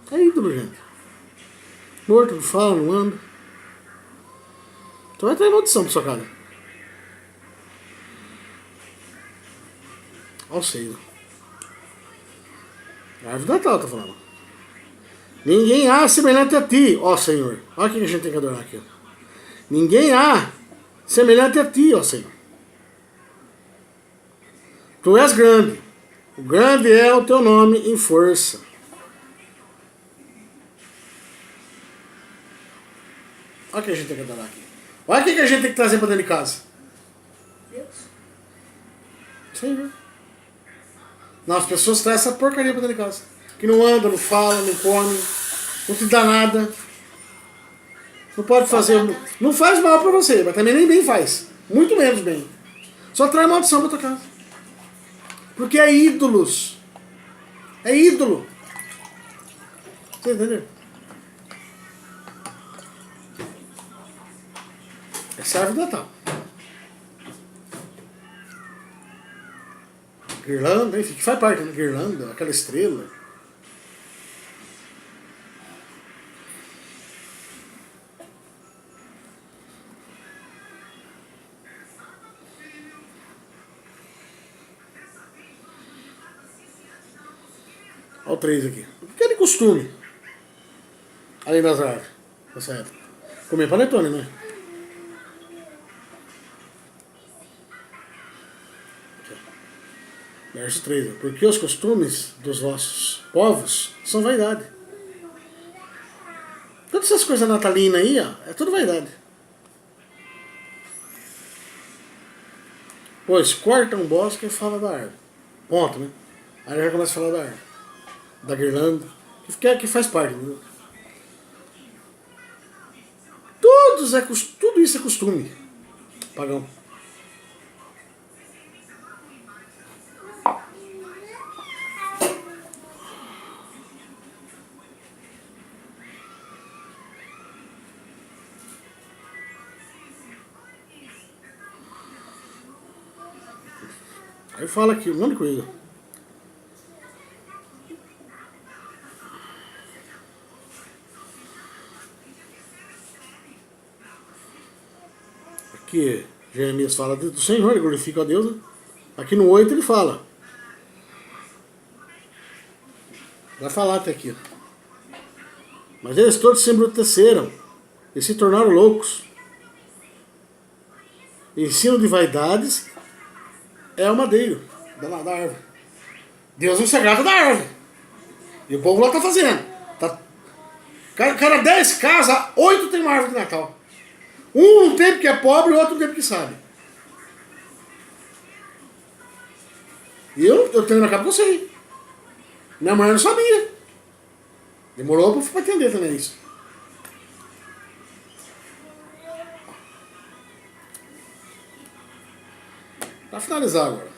É ídolo, gente. Morto, não fala, não anda. Então vai ter maldição pra sua casa. Olha o seio. A árvore do Natal, tá falando. Ninguém há semelhante a ti, ó Senhor. Olha o que a gente tem que adorar aqui. Ninguém há semelhante a ti, ó Senhor. Tu és grande. O grande é o teu nome em força. Olha o que a gente tem que adorar aqui. Olha o que a gente tem que trazer pra dentro de casa. Deus. Senhor. Não, as pessoas trazem essa porcaria pra dentro de casa. Que não anda, não fala, não come, não te dá nada. Não pode fazer. Não faz mal pra você, mas também nem bem faz. Muito menos bem. Só traz maldição pra tua casa. Porque é ídolos. É ídolo. Você entendeu? Essa é a árvore do Natal. Guirlanda, enfim, que faz parte da guirlanda, aquela estrela. Olha o 3 aqui. O que é de costume? Além das árvores. Tá certo. Comer panetone, né? Verso 3. Porque os costumes dos vossos povos são vaidade. Todas essas coisas natalinas aí, ó, é tudo vaidade. Pois corta um bosque e fala da árvore. Ponto, né? Aí já começa a falar da árvore. Da guirlanda. Que faz parte, né? Tudo isso é costume. Pagão. Aí fala aqui um monte de coisa. Aqui Jeremias fala do Senhor, ele glorifica a Deus. Né? Aqui no 8 ele fala. Vai falar até aqui. Mas eles todos se embruteceram e se tornaram loucos. Ensino de vaidades é o madeiro da árvore. Deus não se agrada da árvore. E o povo lá tá fazendo. Tá, cada 10 casas, 8 tem uma árvore de Natal. Um tem porque é pobre e o outro tem porque sabe. E eu tenho na cabeça que eu sei. Minha mãe não sabia. Demorou pra entender também isso. Pra finalizar agora.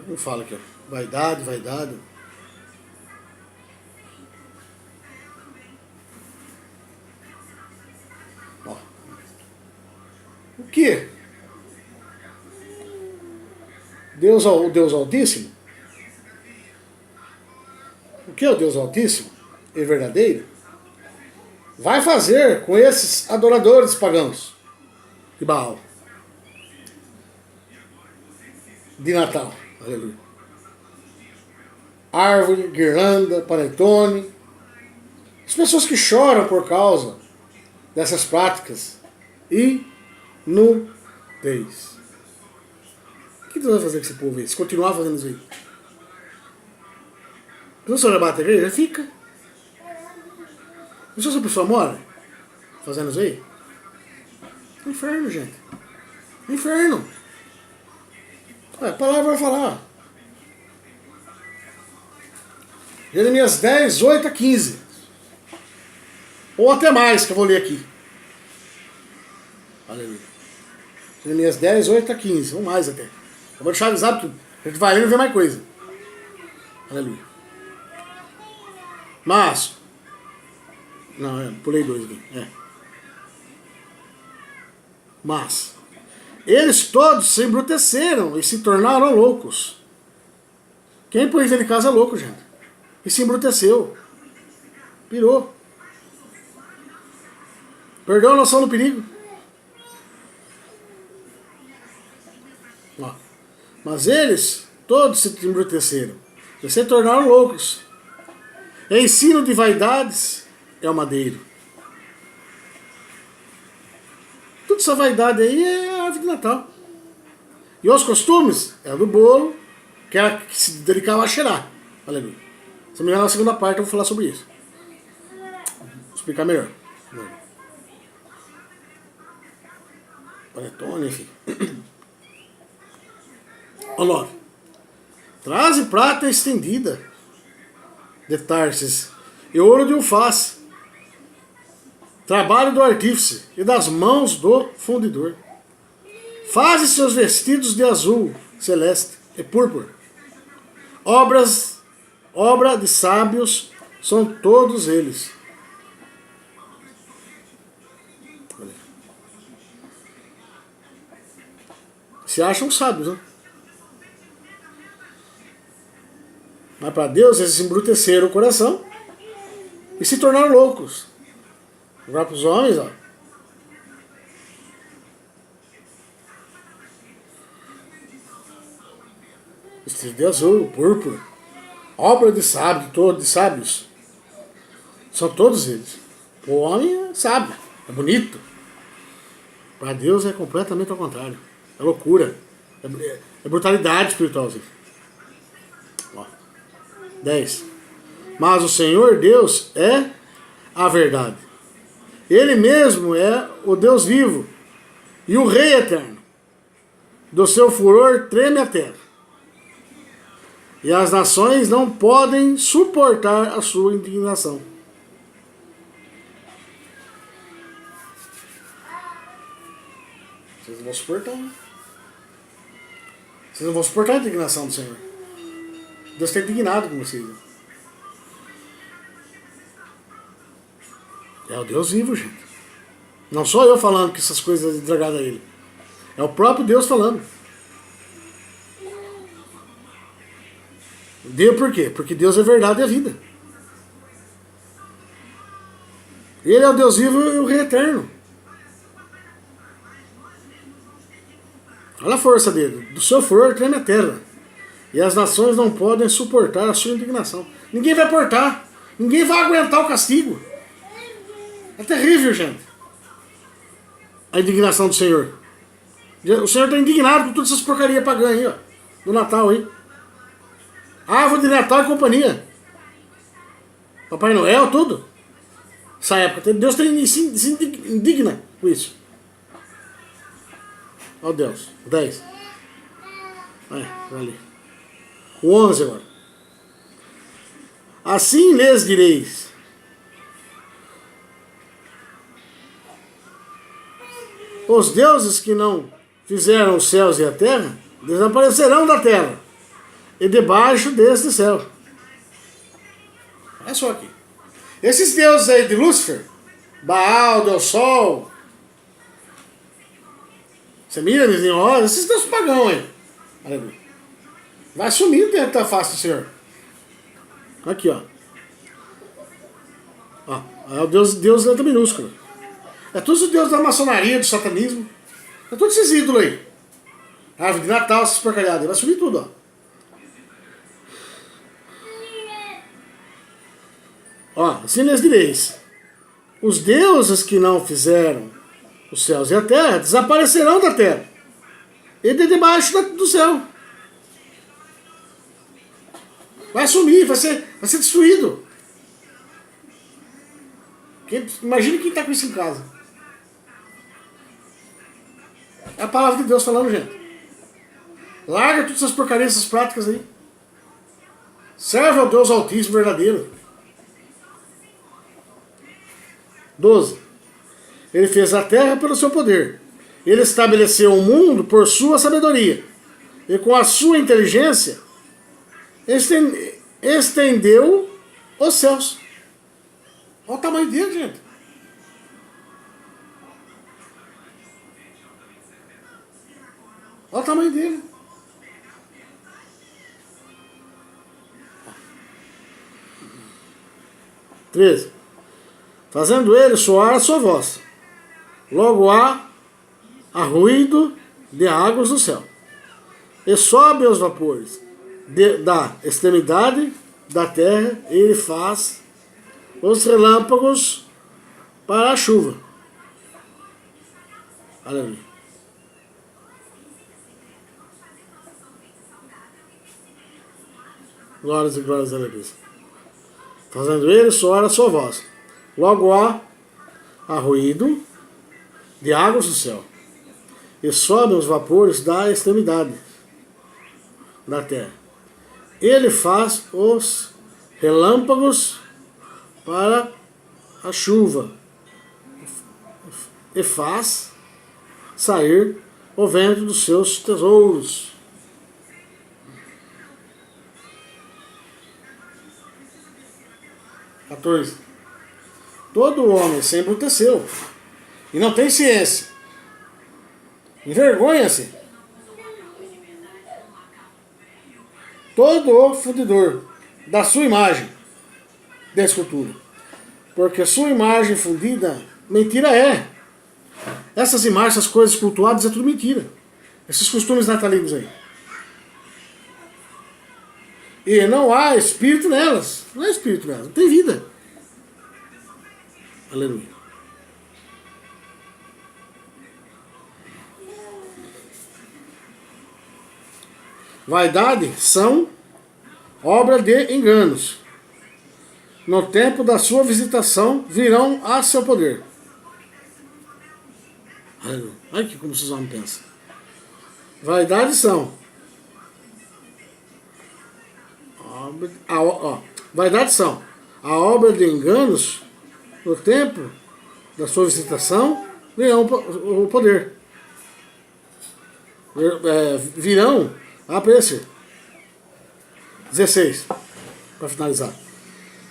Não fala aqui, ó. Vaidade, vaidade. Ó. O que? O Deus Altíssimo? O que é o Deus Altíssimo e verdadeiro? Vai fazer com esses adoradores pagãos de Baal, de Natal, aleluia. Árvore, guirlanda, panetone. As pessoas que choram por causa dessas práticas inúteis. O que Deus vai fazer com esse povo aí? Se continuar fazendo isso aí? Não só já bate a igreja, fica. Não sei se a pessoa mora fazendo isso aí. Inferno, gente. Inferno. A palavra vai falar. Jeremias 10, 8 a 15. Ou até mais, que eu vou ler aqui. Aleluia. Jeremias 10, 8 a 15. Ou mais até. Eu vou deixar avisado que a gente vai lendo e vê mais coisa. Aleluia. Mas, não, pulei 2 aqui. Mas, eles todos se embruteceram e se tornaram loucos. Quem põe ele em casa é louco, gente. E se embruteceu. Pirou. Perdeu a noção do perigo. Ó. Mas eles todos se embruteceram e se tornaram loucos. Ensino de vaidades é o madeiro. Tudo essa vaidade aí é a árvore de Natal. E os costumes é do bolo, que é que se dedicava a cheirar. Aleluia. Se não me engano, na segunda parte eu vou falar sobre isso. Vou explicar melhor. Panetone, enfim. Ó, 9. Traze prata estendida de Tarsis e ouro de Ufaz, trabalho do artífice e das mãos do fundidor. Faze seus vestidos de azul celeste e púrpura. Obra de sábios são todos eles. Se acham sábios, né? Mas para Deus eles embruteceram o coração e se tornaram loucos. Agora para os homens, ó. Vestido de azul, púrpura. Obra de sábios. São todos eles. O homem é sábio, é bonito. Para Deus é completamente ao contrário. É loucura. É brutalidade espiritual. Assim. Ó. 10. Mas o Senhor Deus é a verdade. Ele mesmo é o Deus vivo e o Rei eterno. Do seu furor treme a terra. E as nações não podem suportar a sua indignação. Vocês não vão suportar, né? Vocês não vão suportar a indignação do Senhor. Deus está indignado com vocês. É o Deus vivo, gente. Não sou eu falando que essas coisas desagradam a Ele. É o próprio Deus falando. Deu por quê? Porque Deus é verdade e a vida. Ele é o Deus vivo e o Rei eterno. Olha a força dele. Do seu furor treme a terra. E as nações não podem suportar a sua indignação. Ninguém vai portar. Ninguém vai aguentar o castigo. É terrível, gente. A indignação do Senhor. O Senhor está indignado com todas essas porcarias pagãs aí, ó. Do Natal aí. Árvore de Natal e companhia. Papai Noel, tudo. Essa época. Deus se indigna com isso. Ó Deus. 10. Vai ali. O 11 agora. Assim lhes direis. Os deuses que não fizeram os céus e a terra desaparecerão da terra e debaixo deste céu. Olha só aqui. Esses deuses aí de Lúcifer, Baal, Deus Sol, Semíramis, Niós, esses deuses pagãos aí. Aleluia. Vai sumir dentro da face do Senhor. Aqui, ó. Ó, é o Deus letra minúscula. É todos os deuses da maçonaria, do satanismo. É todos esses ídolos aí. Árvore de Natal, essas porcalhadas. Vai sumir tudo, ó. Ó, assim lhes direis. Os deuses que não fizeram os céus e a terra desaparecerão da terra e de debaixo do céu. Vai sumir, vai ser destruído. Imagina quem está com isso em casa. É a palavra de Deus falando, gente. Larga todas essas porcarias, essas práticas aí. Serve ao Deus Altíssimo verdadeiro. 12. Ele fez a terra pelo seu poder. Ele estabeleceu o mundo por sua sabedoria. e com a sua inteligência estendeu os céus. Olha o tamanho dele, gente. Olha o tamanho dele. Treze. Fazendo ele soar a sua voz. Logo há ruído de águas do céu. E sobe aos vapores da extremidade da terra, e ele faz os relâmpagos para a chuva. Aleluia. Glórias e glórias a Deus. Fazendo ele soar a sua voz. Logo há ruído de águas do céu. E sobem os vapores da extremidade da terra. Ele faz os relâmpagos para a chuva. E faz sair o vento dos seus tesouros. Todo homem se embruteceu e não tem ciência. Envergonha-se todo o fundidor da sua imagem da escultura, porque sua imagem fundida, mentira é. Essas imagens, essas coisas cultuadas, é tudo mentira. Esses costumes natalinos aí. E não há espírito nelas. Não há espírito nelas, não tem vida. Aleluia. Vaidade são obra de enganos. No tempo da sua visitação virão a seu poder. Aleluia. Olha aqui como esses homens pensam. Vaidade são vaidade são a obra de enganos. No tempo da sua visitação virão o poder. Virão a aparecer. 16. Para finalizar.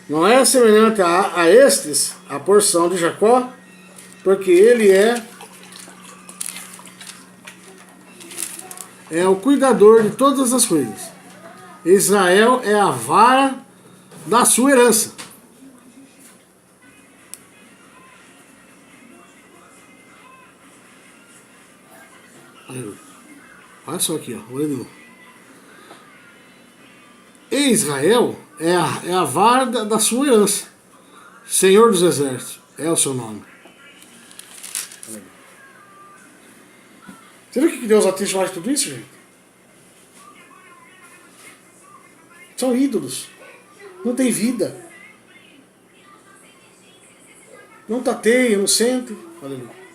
Não é semelhante a estes a porção de Jacó, porque ele é o cuidador de todas as coisas. Israel é a vara da sua herança. Olha só aqui, ó. Olha de novo. E Israel é a vara da sua herança. Senhor dos Exércitos é o seu nome. Você viu o que Deus atinge mais de tudo isso, gente? São ídolos. Não tem vida. Não tateia, não sente. Aleluia.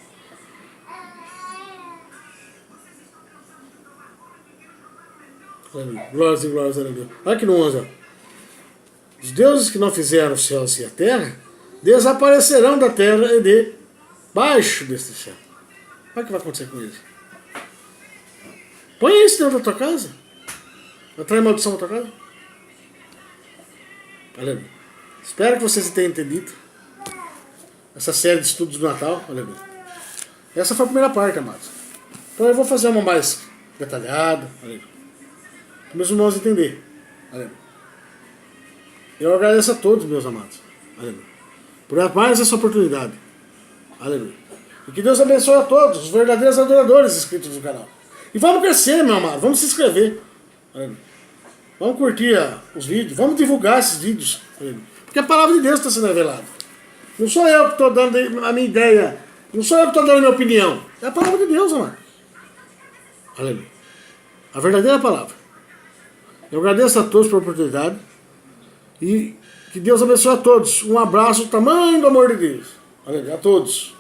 Glórias e glórias a Deus. Olha aqui no 11. Ó. Os deuses que não fizeram os céus e a terra desaparecerão da terra e debaixo deste céu. Olha o que vai acontecer com eles. Põe isso dentro da tua casa. Atrai maldição na tua casa. Aleluia. Espero que vocês tenham entendido essa série de estudos do Natal. Aleluia. Essa foi a primeira parte, amados. Então eu vou fazer uma mais detalhada. Aleluia. Para meus irmãos entenderem. Aleluia. Eu agradeço a todos, meus amados. Aleluia. Por mais essa oportunidade. Aleluia. E que Deus abençoe a todos, os verdadeiros adoradores inscritos no canal. E vamos crescer, meu amado. Vamos se inscrever. Aleluia. Vamos curtir os vídeos. Vamos divulgar esses vídeos. Aleluia. Porque a palavra de Deus está sendo revelada. Não sou eu que estou dando a minha ideia. Não sou eu que estou dando a minha opinião. É a palavra de Deus, amado. Aleluia. A verdadeira palavra. Eu agradeço a todos pela oportunidade. E que Deus abençoe a todos. Um abraço, o tamanho do amor de Deus. Aleluia. A todos.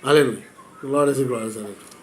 Aleluia. Glórias e glórias. Aleluia.